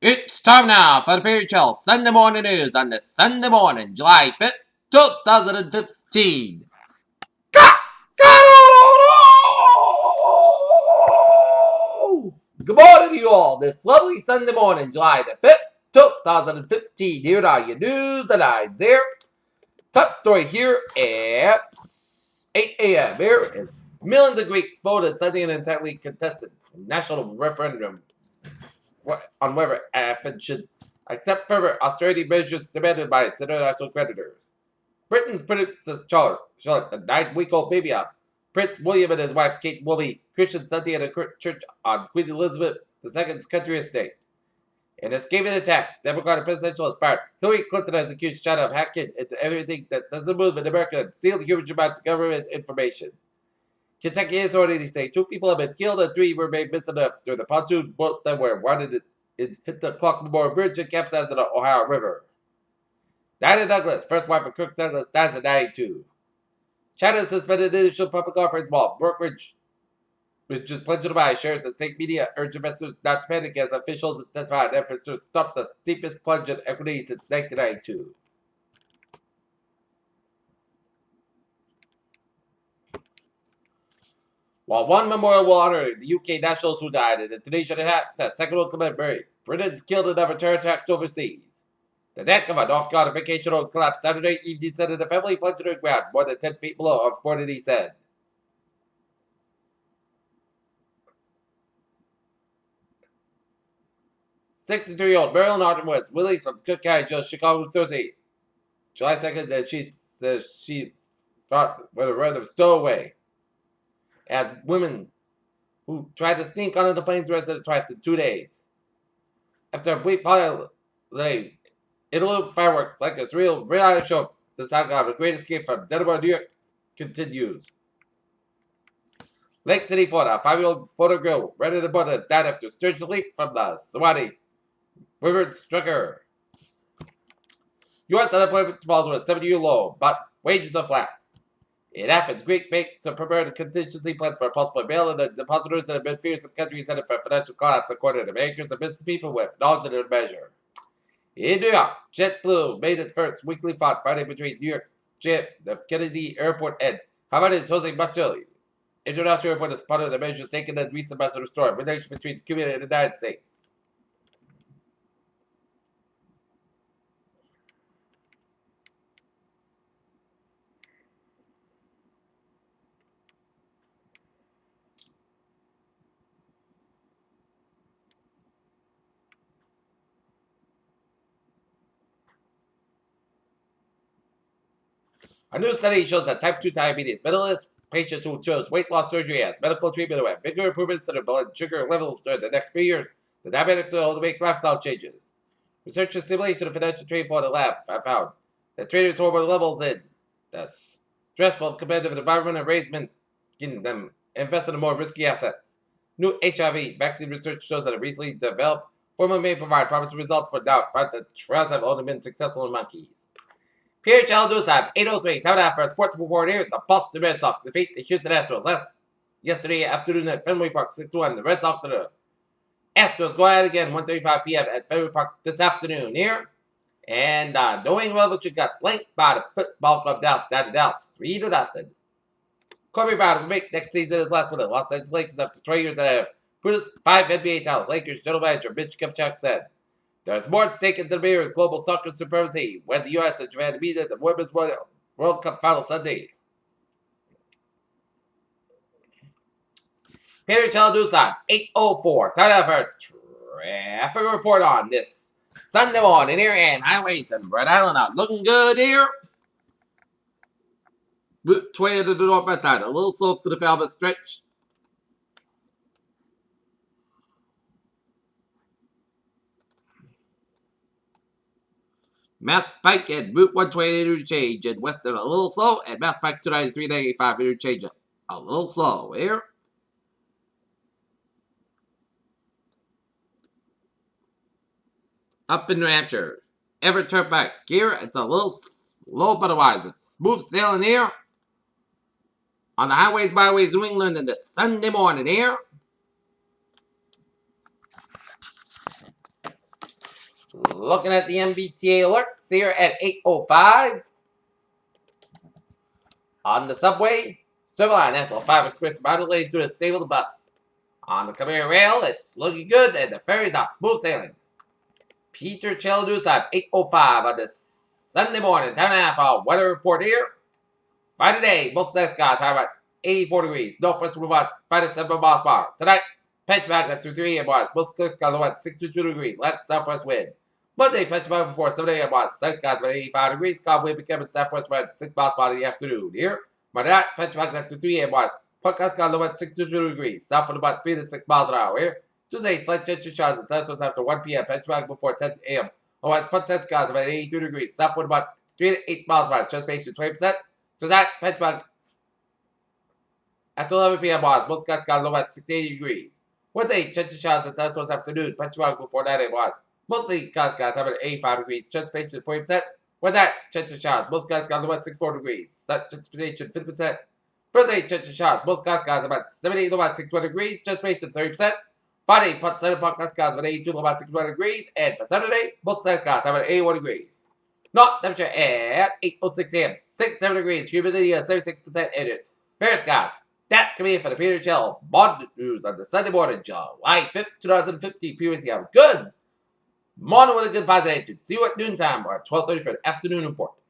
It's time now for the PHL Sunday Morning News on this Sunday morning, July 5th, 2015. Good morning to you all this lovely Sunday morning, July the 5th, 2015. Here are your news headlines here. Top story here at 8 a.m. Here is millions of Greeks voted Sunday in an entirely contested national referendum on whether Athens should accept further austerity measures demanded by its international creditors. Britain's Princess Charlotte, the 9-week-old baby of Prince William and his wife Kate will be christened Sunday at a church on Queen Elizabeth II's country estate. In a scathing attack, Democratic presidential aspirant Hillary Clinton has accused China of hacking into everything that doesn't move in America and sealed huge amounts of government information. Kentucky authorities say 2 people have been killed and 3 remain missing after the pontoon boat that were wanted it hit the Clark Memorial Bridge and capsized in the Ohio River. Diana Douglas, first wife of Kirk Douglas, dies at 92. China suspended initial public offerings while brokerage, which is pledged to buy shares of St. Media, urged investors not to panic as officials intensified efforts to stop the steepest plunge in equity since 1992. While one memorial will honor the UK nationals who died in the Tunisian attack, the second will commemorate Britain's killed in other terror attacks overseas. The deck of a North Carolina vacation home collapsed Saturday evening, sending the family plunged to the ground more than 10 feet below, authorities said. "63-year-old Marilyn Arden was released from Cook County Jail, Chicago, Thursday, July 2nd, that she says she thought were rather stowaway. As women who tried to sneak onto the plane's resident twice in 2 days. After a brief holiday, it'll fireworks like a surreal reality show. The saga of a great escape from Denver, New York continues. Lake City, Florida, a 5-year-old Florida girl rented a boat has died after sturgeon leap from the Suwannee River struck her. U.S. unemployment falls to a 70-year low, but wages are flat. In Athens, Greek banks are preparing contingency plans for a possible bail, and the depositors that have been fears of countries headed for financial collapse, according to bankers and business people with knowledge of the measure. In New York, JetBlue made its first weekly flight Friday between New York's the Kennedy Airport and Havana's Jose Martelli International Airport as part of the measures taken in recent months to restore relations between Cuba and the United States. A new study shows that type 2 diabetes mellitus patients who chose weight loss surgery as medical treatment will have bigger improvements in their blood sugar levels during the next few years. The diabetics will to make lifestyle changes. Research and simulation of financial trade for the lab have found that traders' hormone levels in the stressful competitive environment have raised them invest in more risky assets. New HIV vaccine research shows that a recently developed formula may provide promising results for now, but the trials have only been successful in monkeys. PHL News Lab 8:03. Time now for a sports report here. The Boston Red Sox defeat the Houston Astros yesterday afternoon at Fenway Park 6-1. The Red Sox and the Astros go at it again 1:35 p.m. at Fenway Park this afternoon here. And New England Revolution got blanked by the football club Dallas down to Dallas 3-0. Kobe Bryant will make next season his last one at Los Angeles Lakers after 20 years that have produced 5 NBA titles. Lakers general manager Mitch Kupchak said. There's more at stake in the mirror of global soccer supremacy when the U.S. and Japan meet at the Women's World Cup final Sunday. PHL News Time 8:04. Time now for a traffic report on this Sunday morning here, and highways in Rhode Island are looking good here. Route 20 to the northbound side, a little slow to the Falmouth stretch. Mass Pike and Route 128 interchange in Western a little slow, and Mass Pike 293-95 interchange a little slow here. Up in New Hampshire, Everett Turnpike here, it's a little slow, but otherwise it's smooth sailing here. On the highways, byways, New England, in the Sunday morning here. Looking at the MBTA alerts here at 8:05. On the subway, Silver Line SL5 Express about delays due to stable the bus. On the Khmer Rail, it's looking good and the ferries are smooth sailing. Peter Chell News time 8:05 on this Sunday morning, 10.5 hour weather report here. Friday day, most of the skies are about 84 degrees. Northwest wind about 5 to 7 miles per hour. Tonight, patch back up to 3 a.m. Most clear skies about 62 degrees. Light southwest wind. Monday, patch back before 7 a.m. Sunny skies about 85 degrees. Calm wind becoming southwest about 6 miles per hour in the afternoon. Here, Monday night, patch back up to 3 a.m. Podcast skies about 62 degrees. South wind about 3 to 6 miles an hour. Here, Tuesday, slight change of showers and thunderstorms after 1 p.m. Patch back before 10 a.m. Otherwise, sunset skies about 83 degrees. South wind about 3 to 8 miles per hour. Transpiration 20%. So that patch back after 11 p.m. most skies got low at 68 degrees. Wednesday, chance of showers and thunderstorms afternoon. Patch back before 9 a.m. Mostly skies have at 85 degrees. Transpiration 40%. With that, chance of showers. Most skies got low at 64 degrees. Transpiration 50%. Thursday, chance of showers. Most skies got about 78 low at 61 degrees. Transpiration 30%. Friday, Sunday podcast skies about 82 low at 61 degrees. And for Saturday, most skies have at 81 degrees. Not temperature at 8:06 a.m. 67 degrees. Humidity at 76%. And it's fair skies. That's going to be it for the Peter Chell Morning News on the Sunday morning, July 5th, 2015. Previously, have a good morning with a good positive attitude. See you at noontime or at 12:30 for the afternoon report.